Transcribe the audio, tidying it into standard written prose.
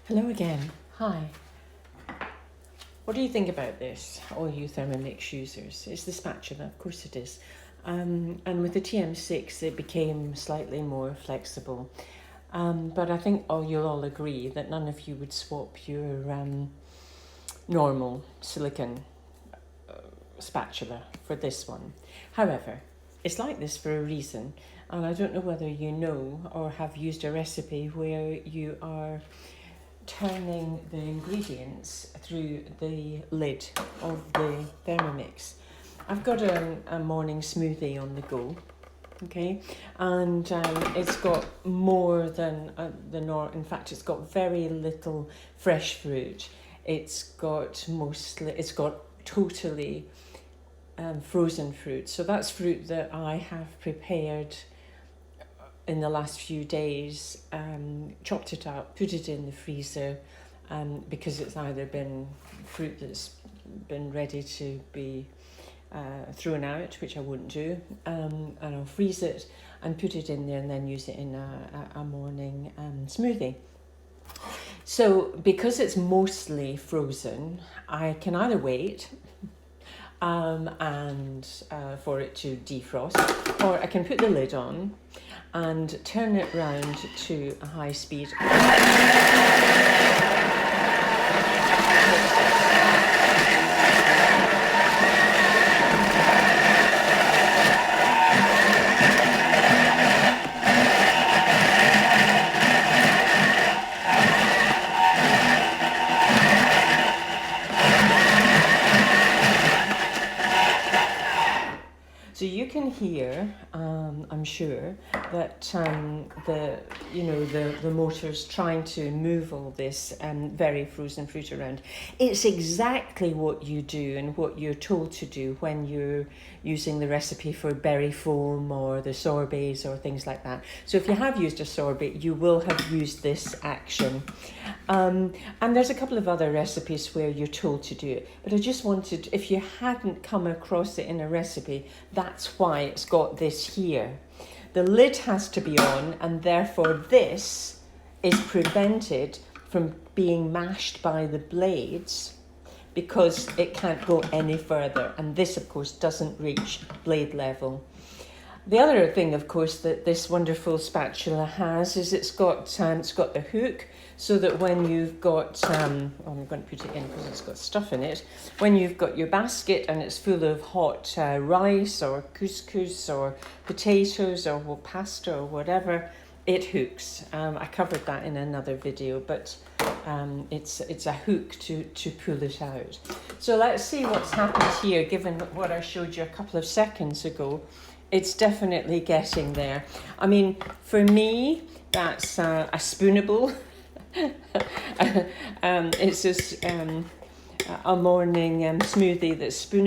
Hello again. Hi. What do you think about this, all you Thermomix users? It's the spatula, of course it is. And with the TM6, it became slightly more flexible. But I think you'll all agree that none of you would swap your normal silicone spatula for this one. However, it's like this for a reason. And I don't know whether you know or have used a recipe where you are turning the ingredients through the lid of the Thermomix. I've got a morning smoothie on the go, okay, and it's got more than in fact it's got very little fresh fruit. It's got totally frozen fruit, so that's fruit that I have prepared in the last few days, chopped it up, put it in the freezer, because it's either been fruit that's been ready to be thrown out, which I wouldn't do, and I'll freeze it and put it in there and then use it in a morning smoothie. So because it's mostly frozen, I can either wait and for it to defrost, or I can put the lid on and turn it round to a high speed. So you can hear, I'm sure, that the motor's trying to move all this very frozen fruit around. It's exactly what you do and what you're told to do when you're using the recipe for berry foam or the sorbets or things like that. So if you have used a sorbet, you will have used this action. And there's a couple of other recipes where you're told to do it. But I just wanted, if you hadn't come across it in a recipe, that's why it's got this here. The lid has to be on, and therefore this is prevented from being mashed by the blades because it can't go any further. And this, of course, doesn't reach blade level. The other thing, of course, that this wonderful spatula has is it's got the hook, so that when you've got, I'm going to put it in because it's got stuff in it, when you've got your basket and it's full of hot rice or couscous or potatoes or pasta or whatever, it hooks. I covered that in another video, but it's a hook to pull it out. So let's see what's happened here, given what I showed you a couple of seconds ago. It's definitely getting there. I mean, for me, that's a spoonable. It's just a morning smoothie that's spoonable.